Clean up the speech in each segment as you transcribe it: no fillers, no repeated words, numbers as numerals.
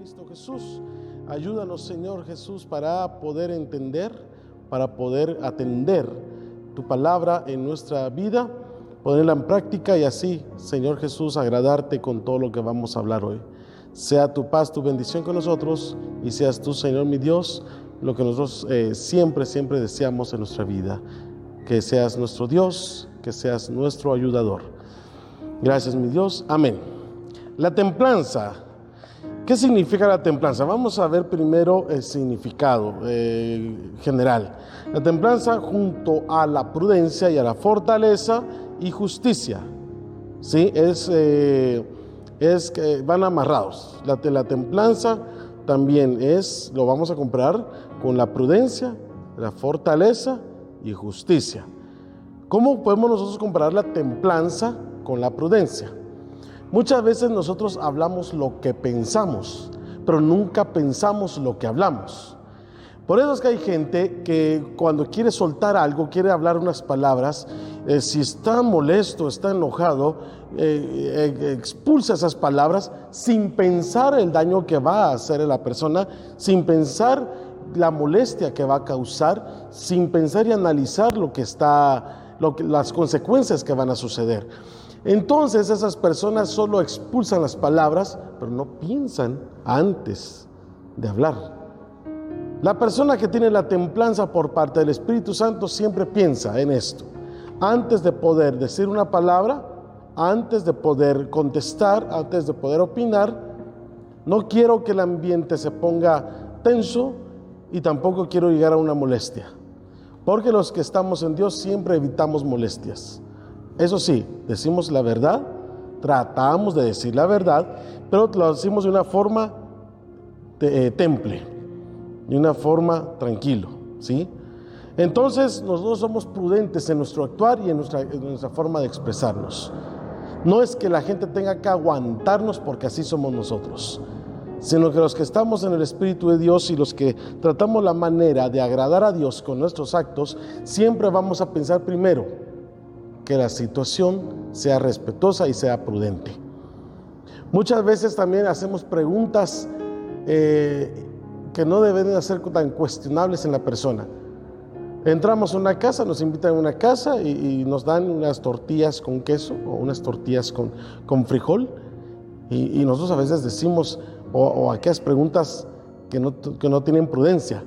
Cristo Jesús. Ayúdanos, Señor Jesús, para poder entender, para poder atender tu palabra en nuestra vida, ponerla en práctica y así, Señor Jesús, agradarte con todo lo que vamos a hablar hoy. Sea tu paz, tu bendición con nosotros y seas tú, Señor mi Dios, lo que nosotros siempre deseamos en nuestra vida. Que seas nuestro Dios, que seas nuestro ayudador. Gracias, mi Dios. Amén. La templanza. ¿Qué significa la templanza? Vamos a ver primero el significado general. La templanza junto a la prudencia y a la fortaleza y justicia, ¿sí? Es que van amarrados. La templanza también lo vamos a comparar con la prudencia, la fortaleza y justicia. ¿Cómo podemos nosotros comparar la templanza con la prudencia? Muchas veces nosotros hablamos lo que pensamos, pero nunca pensamos lo que hablamos. Por eso es que hay gente que cuando quiere soltar algo, quiere hablar unas palabras, si está molesto, está enojado, expulsa esas palabras sin pensar el daño que va a hacer a la persona, sin pensar la molestia que va a causar, sin pensar y analizar las consecuencias que van a suceder. Entonces esas personas solo expulsan las palabras, pero no piensan antes de hablar. La persona que tiene la templanza por parte del Espíritu Santo siempre piensa en esto. Antes de poder decir una palabra, antes de poder contestar, antes de poder opinar, no quiero que el ambiente se ponga tenso y tampoco quiero llegar a una molestia. Porque los que estamos en Dios siempre evitamos molestias. Eso sí, decimos la verdad, tratamos de decir la verdad, pero lo decimos de una forma temple, de una forma tranquilo, ¿sí? Entonces nosotros somos prudentes en nuestro actuar y en nuestra forma de expresarnos. No es que la gente tenga que aguantarnos porque así somos nosotros, sino que los que estamos en el Espíritu de Dios y los que tratamos la manera de agradar a Dios con nuestros actos, siempre vamos a pensar primero que la situación sea respetuosa y sea prudente. Muchas veces también hacemos preguntas que no deben de ser tan cuestionables en la persona. Entramos a una casa, nos invitan a una casa y nos dan unas tortillas con queso o unas tortillas con frijol y nosotros a veces decimos o aquellas preguntas que no tienen prudencia.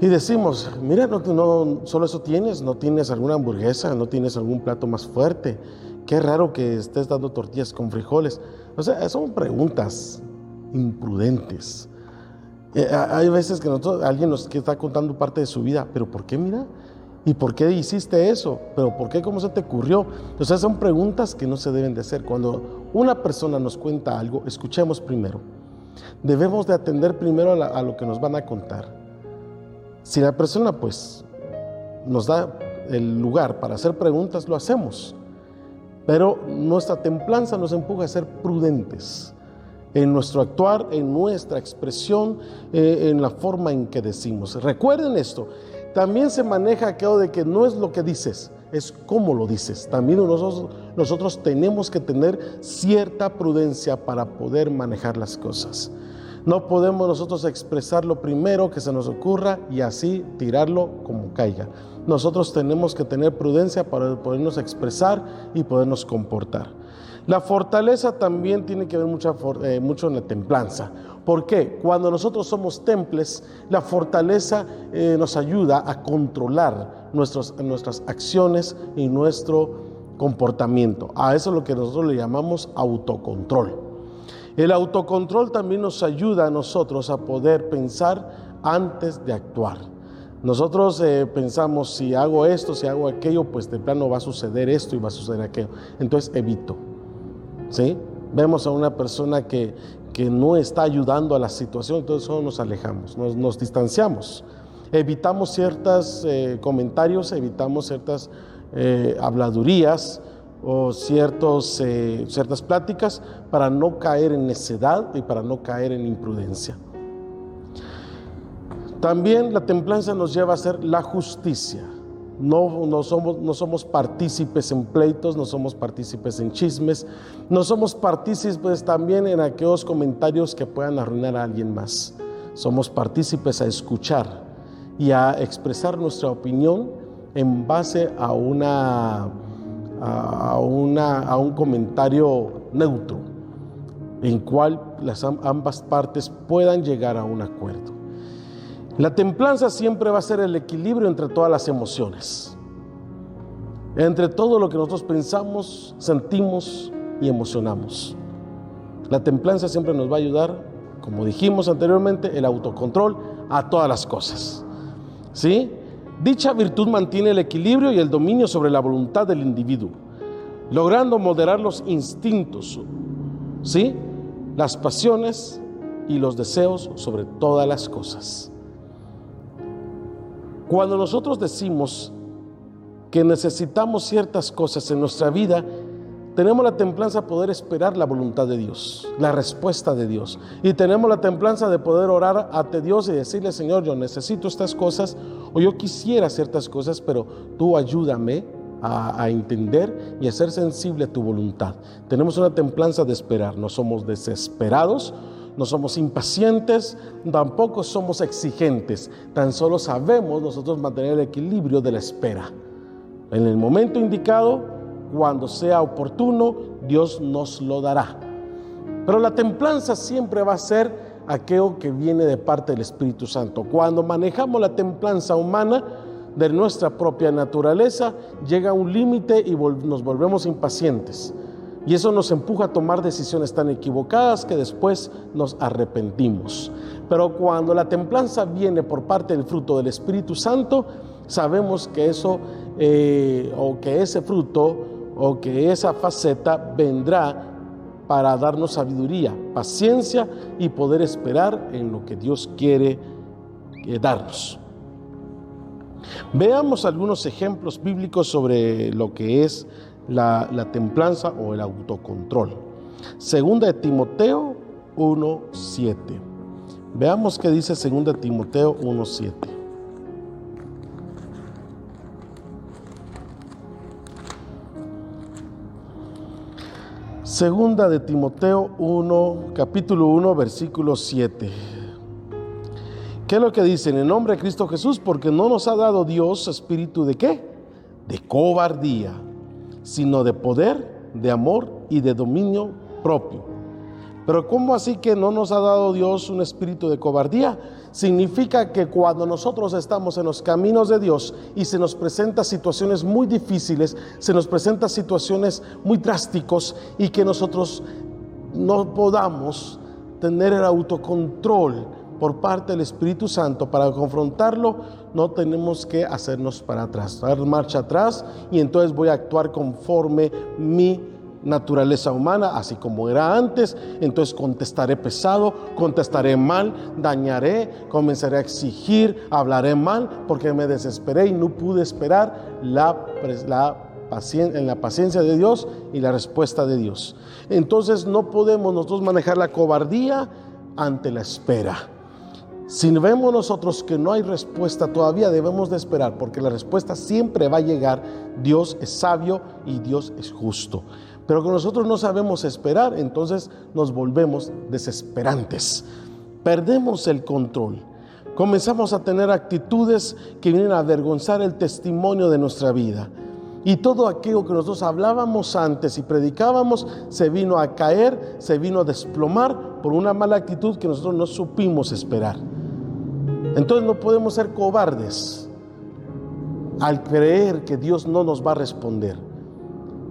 Y decimos, mira, no solo eso tienes, no tienes alguna hamburguesa, no tienes algún plato más fuerte. Qué raro que estés dando tortillas con frijoles. O sea, son preguntas imprudentes. Hay veces que alguien nos está contando parte de su vida, pero ¿por qué, mira? ¿Y por qué hiciste eso? ¿Pero por qué? ¿Cómo se te ocurrió? O sea, son preguntas que no se deben de hacer. Cuando una persona nos cuenta algo, escuchemos primero. Debemos de atender primero a lo que nos van a contar. Si la persona pues nos da el lugar para hacer preguntas, lo hacemos. Pero nuestra templanza nos empuja a ser prudentes en nuestro actuar, en nuestra expresión, en la forma en que decimos. Recuerden esto, también se maneja aquello de que no es lo que dices, es cómo lo dices. También nosotros tenemos que tener cierta prudencia para poder manejar las cosas. No podemos nosotros expresar lo primero que se nos ocurra y así tirarlo como caiga. Nosotros tenemos que tener prudencia para podernos expresar y podernos comportar. La fortaleza también tiene que ver mucho en la templanza. ¿Por qué? Cuando nosotros somos temples, la fortaleza nos ayuda a controlar nuestras acciones y nuestro comportamiento. A eso es lo que nosotros le llamamos autocontrol. El autocontrol también nos ayuda a nosotros a poder pensar antes de actuar. Nosotros pensamos, si hago esto, si hago aquello, pues de plano va a suceder esto y va a suceder aquello. Entonces evito, ¿sí? Vemos a una persona que no está ayudando a la situación, entonces solo nos alejamos, nos distanciamos. Evitamos ciertos comentarios, evitamos ciertas habladurías, o ciertas pláticas para no caer en necedad y para no caer en imprudencia. También la templanza nos lleva a hacer la justicia. No somos partícipes en pleitos, no somos partícipes en chismes, no somos partícipes también en aquellos comentarios que puedan arruinar a alguien más. Somos partícipes a escuchar y a expresar nuestra opinión en base a un comentario neutro, en cual ambas partes puedan llegar a un acuerdo. La templanza siempre va a ser el equilibrio entre todas las emociones, entre todo lo que nosotros pensamos, sentimos y emocionamos. La templanza siempre nos va a ayudar, como dijimos anteriormente, el autocontrol a todas las cosas, ¿sí? Dicha virtud mantiene el equilibrio y el dominio sobre la voluntad del individuo, logrando moderar los instintos, ¿sí?, las pasiones y los deseos sobre todas las cosas. Cuando nosotros decimos que necesitamos ciertas cosas en nuestra vida, tenemos la templanza de poder esperar la voluntad de Dios, la respuesta de Dios. Y tenemos la templanza de poder orar ante Dios y decirle: Señor, yo necesito estas cosas, o yo quisiera ciertas cosas, pero tú ayúdame a entender y a ser sensible a tu voluntad. Tenemos una templanza de esperar, no somos desesperados, no somos impacientes, tampoco somos exigentes, tan solo sabemos nosotros mantener el equilibrio de la espera. En el momento indicado, cuando sea oportuno, Dios nos lo dará. Pero la templanza siempre va a ser aquello que viene de parte del Espíritu Santo. Cuando manejamos la templanza humana de nuestra propia naturaleza, llega un límite y nos volvemos impacientes. Y eso nos empuja a tomar decisiones tan equivocadas que después nos arrepentimos. Pero cuando la templanza viene por parte del fruto del Espíritu Santo, sabemos que eso, o que ese fruto, o que esa faceta vendrá para darnos sabiduría, paciencia y poder esperar en lo que Dios quiere darnos. Veamos algunos ejemplos bíblicos sobre lo que es la templanza o el autocontrol. Segunda de Timoteo 1:7. Veamos qué dice Segunda de Timoteo 1:7. Segunda de Timoteo 1, capítulo 1, versículo 7. ¿Qué es lo que dice? En el nombre de Cristo Jesús, porque no nos ha dado Dios espíritu de ¿qué? De cobardía, sino de poder, de amor y de dominio propio. Pero ¿cómo así que no nos ha dado Dios un espíritu de cobardía? Significa que cuando nosotros estamos en los caminos de Dios y se nos presentan situaciones muy difíciles, se nos presentan situaciones muy drásticos y que nosotros no podamos tener el autocontrol por parte del Espíritu Santo para confrontarlo, no tenemos que hacernos para atrás, dar marcha atrás, y entonces voy a actuar conforme mi naturaleza humana, así como era antes. Entonces contestaré pesado, contestaré mal, dañaré, comenzaré a exigir, hablaré mal porque me desesperé y no pude esperar en la paciencia de Dios y la respuesta de Dios. Entonces no podemos nosotros manejar la cobardía ante la espera. Si vemos nosotros que no hay respuesta todavía, debemos de esperar, porque la respuesta siempre va a llegar. Dios es sabio y Dios es justo. Pero que nosotros no sabemos esperar, entonces nos volvemos desesperantes. Perdemos el control. Comenzamos a tener actitudes que vienen a avergonzar el testimonio de nuestra vida. Y todo aquello que nosotros hablábamos antes y predicábamos se vino a caer, se vino a desplomar por una mala actitud que nosotros no supimos esperar. Entonces no podemos ser cobardes al creer que Dios no nos va a responder.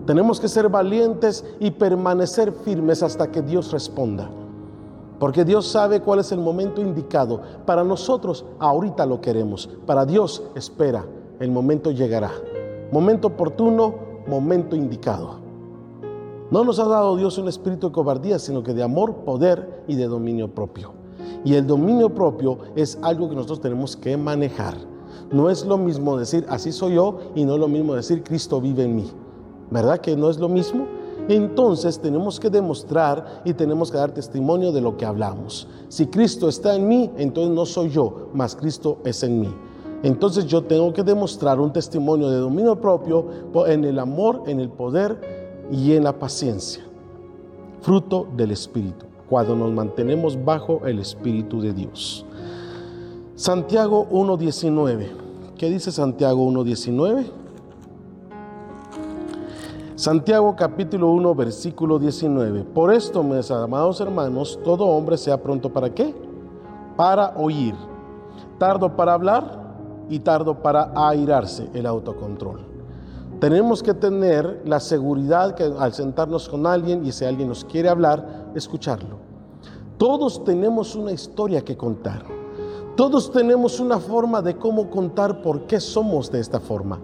Tenemos que ser valientes y permanecer firmes hasta que Dios responda, porque Dios sabe cuál es el momento indicado. Para nosotros ahorita lo queremos, para Dios espera, el momento llegará. Momento oportuno, momento indicado. No nos ha dado Dios un espíritu de cobardía, sino que de amor, poder y de dominio propio. Y el dominio propio es algo que nosotros tenemos que manejar. No es lo mismo decir así soy yo, y no es lo mismo decir Cristo vive en mí. ¿Verdad que no es lo mismo? Entonces tenemos que demostrar y tenemos que dar testimonio de lo que hablamos. Si Cristo está en mí, entonces no soy yo, mas Cristo es en mí. Entonces yo tengo que demostrar un testimonio de dominio propio en el amor, en el poder y en la paciencia. Fruto del Espíritu, cuando nos mantenemos bajo el Espíritu de Dios. Santiago 1:19. ¿Qué dice Santiago 1:19? Santiago capítulo 1, versículo 19. Por esto, mis amados hermanos, todo hombre sea pronto ¿para qué? Para oír, tardo para hablar y tardo para airarse, el autocontrol. Tenemos que tener la seguridad que al sentarnos con alguien y si alguien nos quiere hablar, escucharlo. Todos tenemos una historia que contar. Todos tenemos una forma de cómo contar por qué somos de esta forma.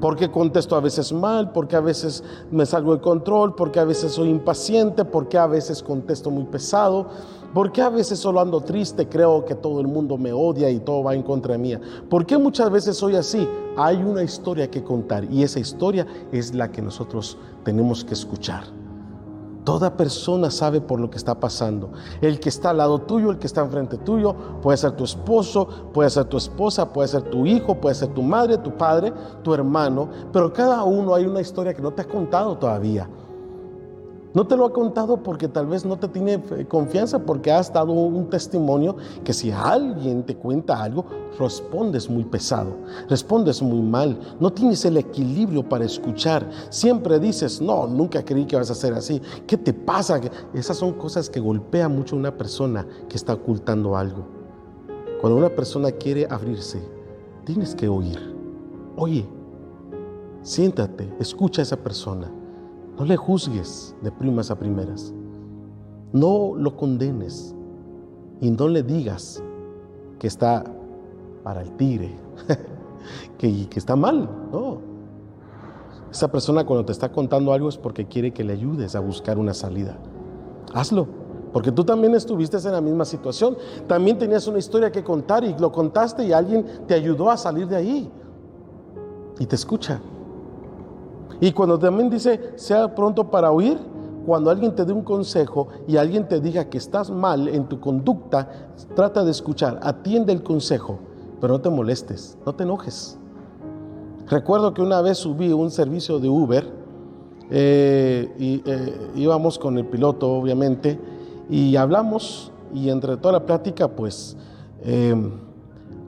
Porque contesto a veces mal, porque a veces me salgo de control, porque a veces soy impaciente, porque a veces contesto muy pesado, porque a veces solo ando triste, creo que todo el mundo me odia y todo va en contra mía. ¿Por qué muchas veces soy así? Hay una historia que contar y esa historia es la que nosotros tenemos que escuchar. Toda persona sabe por lo que está pasando. El que está al lado tuyo, el que está enfrente tuyo, puede ser tu esposo, puede ser tu esposa, puede ser tu hijo, puede ser tu madre, tu padre, tu hermano, pero cada uno hay una historia que no te ha contado todavía. No te lo ha contado porque tal vez no te tiene confianza, porque has dado un testimonio que si alguien te cuenta algo, respondes muy pesado, respondes muy mal, no tienes el equilibrio para escuchar, siempre dices, no, nunca creí que vas a ser así, ¿qué te pasa? Esas son cosas que golpean mucho a una persona que está ocultando algo. Cuando una persona quiere abrirse, tienes que oír. Oye, siéntate, escucha a esa persona. No le juzgues de primas a primeras. No lo condenes y no le digas que está para el tigre, que está mal. No. Esa persona cuando te está contando algo es porque quiere que le ayudes a buscar una salida. Hazlo, porque tú también estuviste en la misma situación. También tenías una historia que contar y lo contaste y alguien te ayudó a salir de ahí y te escucha. Y cuando también dice, sea pronto para oír, cuando alguien te dé un consejo y alguien te diga que estás mal en tu conducta, trata de escuchar, atiende el consejo, pero no te molestes, no te enojes. Recuerdo que una vez subí un servicio de Uber, íbamos con el piloto obviamente, y hablamos, y entre toda la plática pues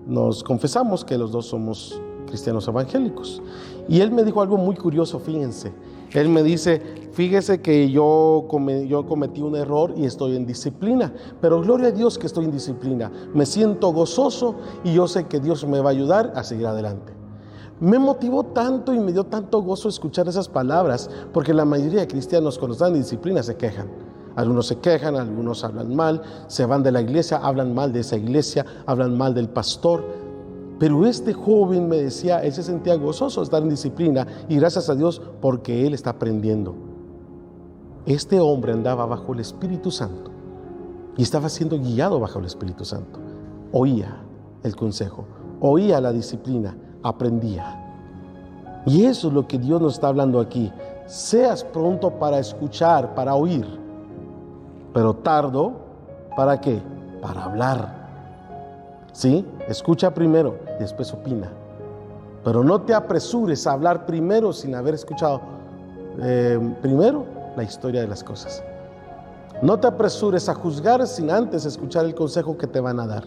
nos confesamos que los dos somos cristianos evangélicos. Y él me dijo algo muy curioso, fíjense. Él me dice, fíjese que yo cometí un error y estoy en disciplina, pero gloria a Dios que estoy en disciplina. Me siento gozoso y yo sé que Dios me va a ayudar a seguir adelante. Me motivó tanto y me dio tanto gozo escuchar esas palabras, porque la mayoría de cristianos cuando están en disciplina se quejan. Algunos se quejan, algunos hablan mal, se van de la iglesia, hablan mal de esa iglesia, hablan mal del pastor. Pero este joven me decía, él se sentía gozoso de estar en disciplina y gracias a Dios porque él está aprendiendo. Este hombre andaba bajo el Espíritu Santo y estaba siendo guiado bajo el Espíritu Santo. Oía el consejo, oía la disciplina, aprendía. Y eso es lo que Dios nos está hablando aquí. Seas pronto para escuchar, para oír, pero tardo, ¿para qué? Para hablar. ¿Sí? Escucha primero y después opina. Pero no te apresures a hablar primero sin haber escuchado primero la historia de las cosas. No te apresures a juzgar sin antes escuchar el consejo que te van a dar.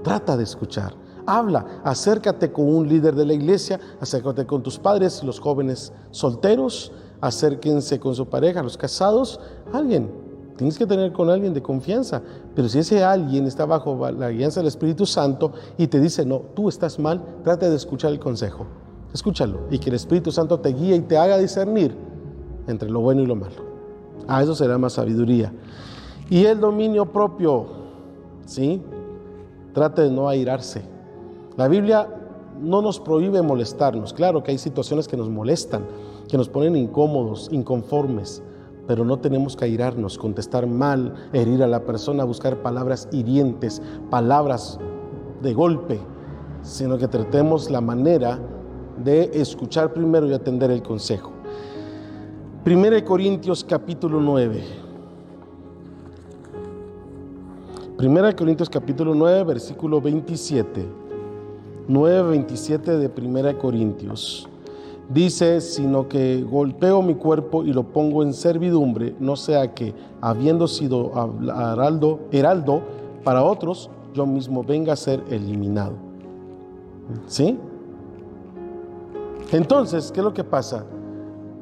Trata de escuchar. Habla, acércate con un líder de la iglesia, acércate con tus padres, los jóvenes solteros, acérquense con su pareja, los casados, alguien. Tienes que tener con alguien de confianza, pero si ese alguien está bajo la guianza del Espíritu Santo y te dice, no, tú estás mal, trata de escuchar el consejo, escúchalo y que el Espíritu Santo te guíe y te haga discernir entre lo bueno y lo malo. A eso será más sabiduría. Y el dominio propio, ¿sí? Trate de no airarse. La Biblia no nos prohíbe molestarnos, claro que hay situaciones que nos molestan, que nos ponen incómodos, inconformes, pero no tenemos que airarnos, contestar mal, herir a la persona, buscar palabras hirientes, palabras de golpe, sino que tratemos la manera de escuchar primero y atender el consejo. 1 Corintios capítulo 9. 1 Corintios capítulo 9, versículo 27. 9:27 de 1 Corintios. Dice, sino que golpeo mi cuerpo y lo pongo en servidumbre, no sea que, habiendo sido heraldo para otros, yo mismo venga a ser eliminado. ¿Sí? Entonces, ¿qué es lo que pasa?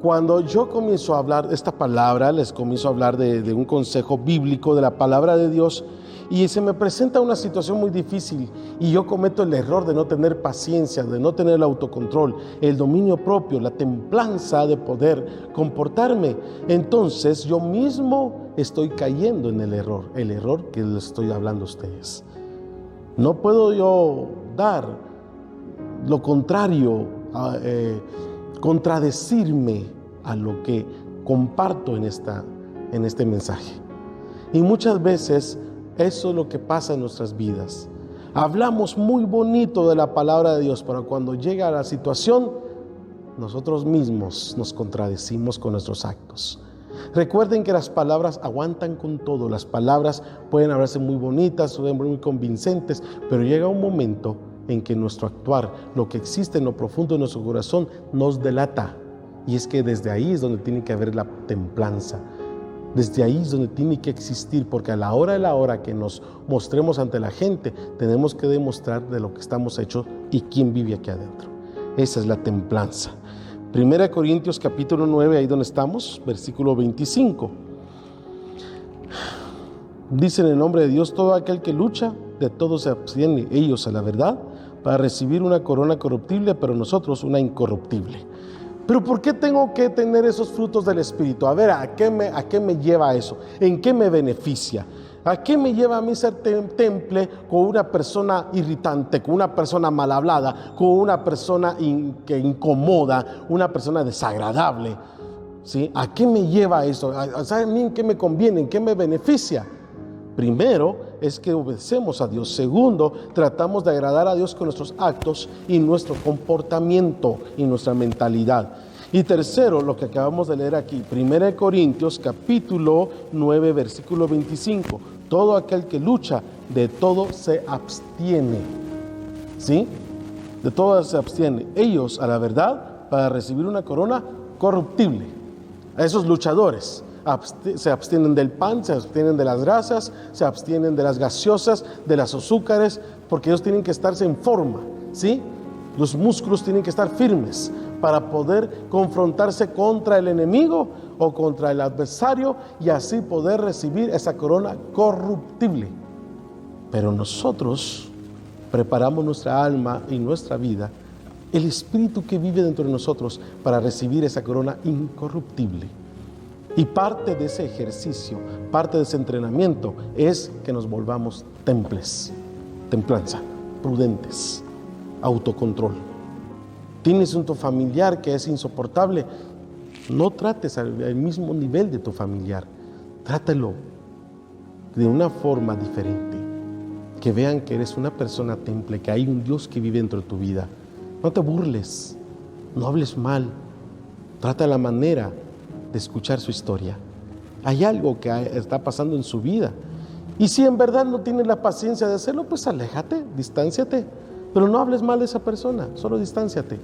Cuando yo comienzo a hablar de esta palabra, les comienzo a hablar de un consejo bíblico, de la palabra de Dios, y se me presenta una situación muy difícil y yo cometo el error de no tener paciencia, de no tener el autocontrol, el dominio propio, la templanza de poder comportarme. Entonces yo mismo estoy cayendo en el error que les estoy hablando a ustedes. No puedo yo dar lo contrario, contradecirme a lo que comparto en este mensaje. Y muchas veces eso es lo que pasa en nuestras vidas. Hablamos muy bonito de la palabra de Dios, pero cuando llega la situación, nosotros mismos nos contradecimos con nuestros actos. Recuerden que las palabras aguantan con todo. Las palabras pueden hablarse muy bonitas, pueden ser muy convincentes, pero llega un momento en que nuestro actuar, lo que existe en lo profundo de nuestro corazón, nos delata. Y es que desde ahí es donde tiene que haber la templanza. Desde ahí es donde tiene que existir, porque a la hora que nos mostremos ante la gente, tenemos que demostrar de lo que estamos hechos y quién vive aquí adentro. Esa es la templanza. 1 Corintios capítulo 9, ahí donde estamos, versículo 25. Dice en el nombre de Dios, todo aquel que lucha, de todo se abstiene, ellos a la verdad, para recibir una corona corruptible, pero nosotros una incorruptible. Pero ¿por qué tengo que tener esos frutos del Espíritu? A ver, ¿a qué me lleva eso? ¿En qué me beneficia? ¿A qué me lleva a mí ser temple con una persona irritante, con una persona mal hablada, con una persona que incomoda, una persona desagradable? ¿Sí? ¿A qué me lleva eso? ¿A mí en qué me conviene? ¿En qué me beneficia? Primero es que obedecemos a Dios. Segundo, tratamos de agradar a Dios con nuestros actos y nuestro comportamiento y nuestra mentalidad. Y tercero, lo que acabamos de leer aquí, 1 Corintios capítulo 9, versículo 25. Todo aquel que lucha, de todo se abstiene. ¿Sí? De todo se abstiene. Ellos, a la verdad, para recibir una corona corruptible. A esos luchadores. Se abstienen del pan, se abstienen de las grasas, se abstienen de las gaseosas, de las azúcares, porque ellos tienen que estarse en forma, ¿sí? Los músculos tienen que estar firmes para poder confrontarse contra el enemigo o contra el adversario y así poder recibir esa corona corruptible. Pero nosotros preparamos nuestra alma y nuestra vida, el espíritu que vive dentro de nosotros, para recibir esa corona incorruptible. Y parte de ese ejercicio, parte de ese entrenamiento es que nos volvamos templanza, prudentes, autocontrol. Tienes un tu familiar que es insoportable, no trates al mismo nivel de tu familiar, trátalo de una forma diferente, que vean que eres una persona temple, que hay un Dios que vive dentro de tu vida. No te burles, no hables mal, trata la manera de escuchar su historia. Hay algo que está pasando en su vida. Y si en verdad no tienes la paciencia de hacerlo, pues aléjate, distánciate. Pero no hables mal de esa persona, solo distánciate.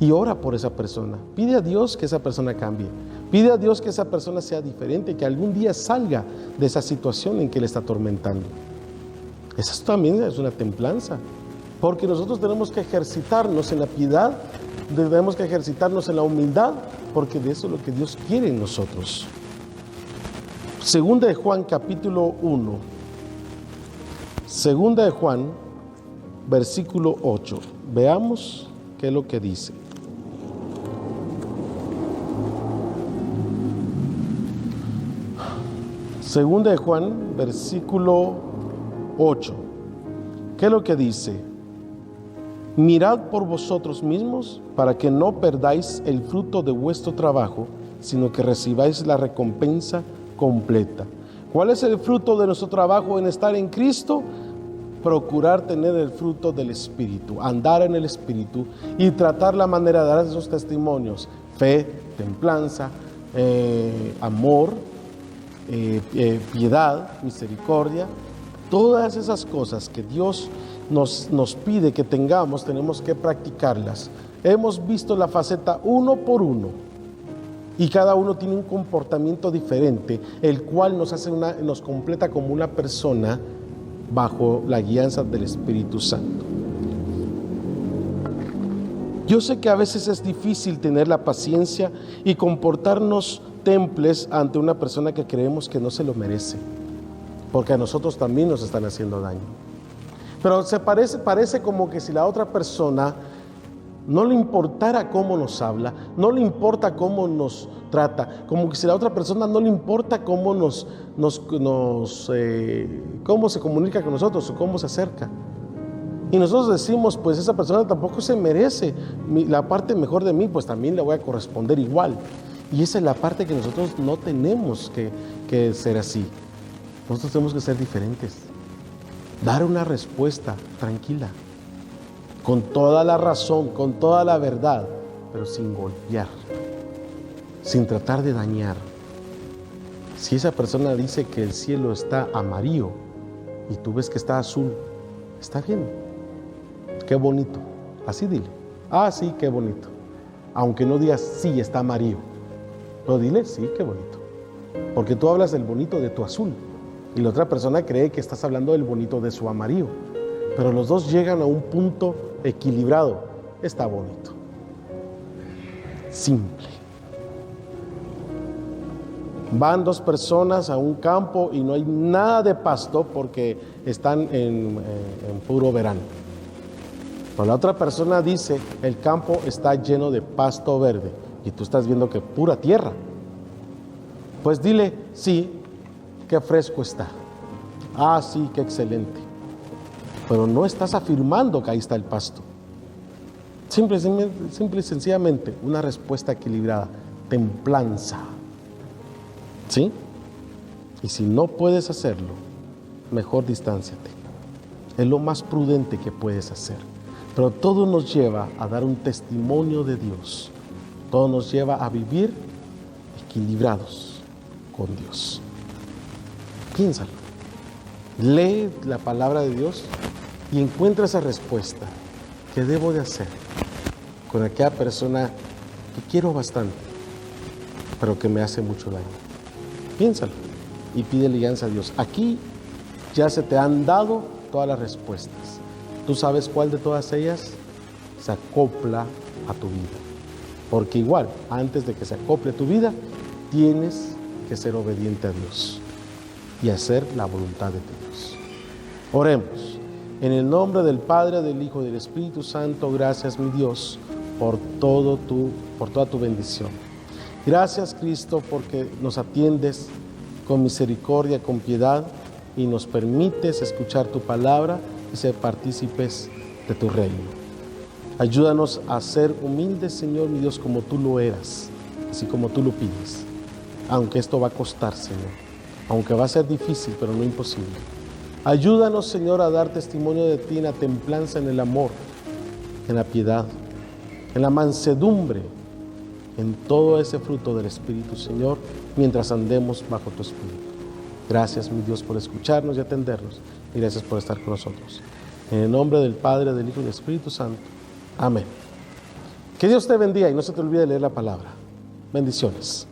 Y ora por esa persona. Pide a Dios que esa persona cambie. Pide a Dios que esa persona sea diferente, que algún día salga de esa situación en que le está atormentando. Esa también es una templanza. Porque nosotros tenemos que ejercitarnos en la piedad, tenemos que ejercitarnos en la humildad, porque de eso es lo que Dios quiere en nosotros. Segunda de Juan capítulo 1. Segunda de Juan, versículo 8. Veamos qué es lo que dice. Segunda de Juan, versículo 8. ¿Qué es lo que dice? Mirad por vosotros mismos para que no perdáis el fruto de vuestro trabajo, sino que recibáis la recompensa completa. ¿Cuál es el fruto de nuestro trabajo en estar en Cristo? Procurar tener el fruto del Espíritu, andar en el Espíritu y tratar la manera de dar esos testimonios: fe, templanza, amor, piedad, misericordia, todas esas cosas que Dios nos pide que tengamos, tenemos que practicarlas. Hemos visto la faceta uno por uno y cada uno tiene un comportamiento diferente, el cual nos completa como una persona bajo la guianza del Espíritu Santo. Yo sé que a veces es difícil tener la paciencia y comportarnos temples ante una persona que creemos que no se lo merece, porque a nosotros también nos están haciendo daño. Pero parece como que si la otra persona no le importara cómo nos habla, no le importa cómo nos trata, como que si la otra persona no le importa cómo cómo se comunica con nosotros o cómo se acerca. Y nosotros decimos, pues esa persona tampoco se merece la parte mejor de mí, pues también le voy a corresponder igual. Y esa es la parte que nosotros no tenemos que ser así. Nosotros tenemos que ser diferentes. Dar una respuesta tranquila, con toda la razón, con toda la verdad, pero sin golpear, sin tratar de dañar. Si esa persona dice que el cielo está amarillo y tú ves que está azul, está bien, qué bonito, así dile, sí, qué bonito, aunque no digas sí, está amarillo, pero dile sí, qué bonito, porque tú hablas del bonito de tu azul y la otra persona cree que estás hablando del bonito de su amarillo, pero los dos llegan a un punto equilibrado, está bonito, simple. Van dos personas a un campo y no hay nada de pasto porque están en puro verano. Pero la otra persona dice, el campo está lleno de pasto verde y tú estás viendo que pura tierra. Pues dile, sí, qué fresco está. Sí, qué excelente. Pero no estás afirmando que ahí está el pasto. Simple y sencillamente, una respuesta equilibrada, templanza. ¿Sí? Y si no puedes hacerlo, mejor distánciate. Es lo más prudente que puedes hacer. Pero todo nos lleva a dar un testimonio de Dios. Todo nos lleva a vivir equilibrados con Dios. Piénsalo. Lee la palabra de Dios y encuentra esa respuesta. ¿Qué debo de hacer con aquella persona que quiero bastante, pero que me hace mucho daño? Piénsalo y pide alianza a Dios. Aquí ya se te han dado todas las respuestas. ¿Tú sabes cuál de todas ellas se acopla a tu vida? Porque igual, antes de que se acople a tu vida, tienes que ser obediente a Dios y hacer la voluntad de Dios. Oremos. En el nombre del Padre, del Hijo y del Espíritu Santo, gracias, mi Dios, por toda tu bendición. Gracias, Cristo, porque nos atiendes con misericordia, con piedad, y nos permites escuchar tu palabra y ser partícipes de tu reino. Ayúdanos a ser humildes, Señor, mi Dios, como tú lo eras, así como tú lo pides. Aunque esto va a costar, Señor, aunque va a ser difícil, pero no imposible. Ayúdanos, Señor, a dar testimonio de ti en la templanza, en el amor, en la piedad, en la mansedumbre, en todo ese fruto del Espíritu, Señor, mientras andemos bajo tu Espíritu. Gracias, mi Dios, por escucharnos y atendernos, y gracias por estar con nosotros. En el nombre del Padre, del Hijo y del Espíritu Santo. Amén. Que Dios te bendiga y no se te olvide leer la palabra. Bendiciones.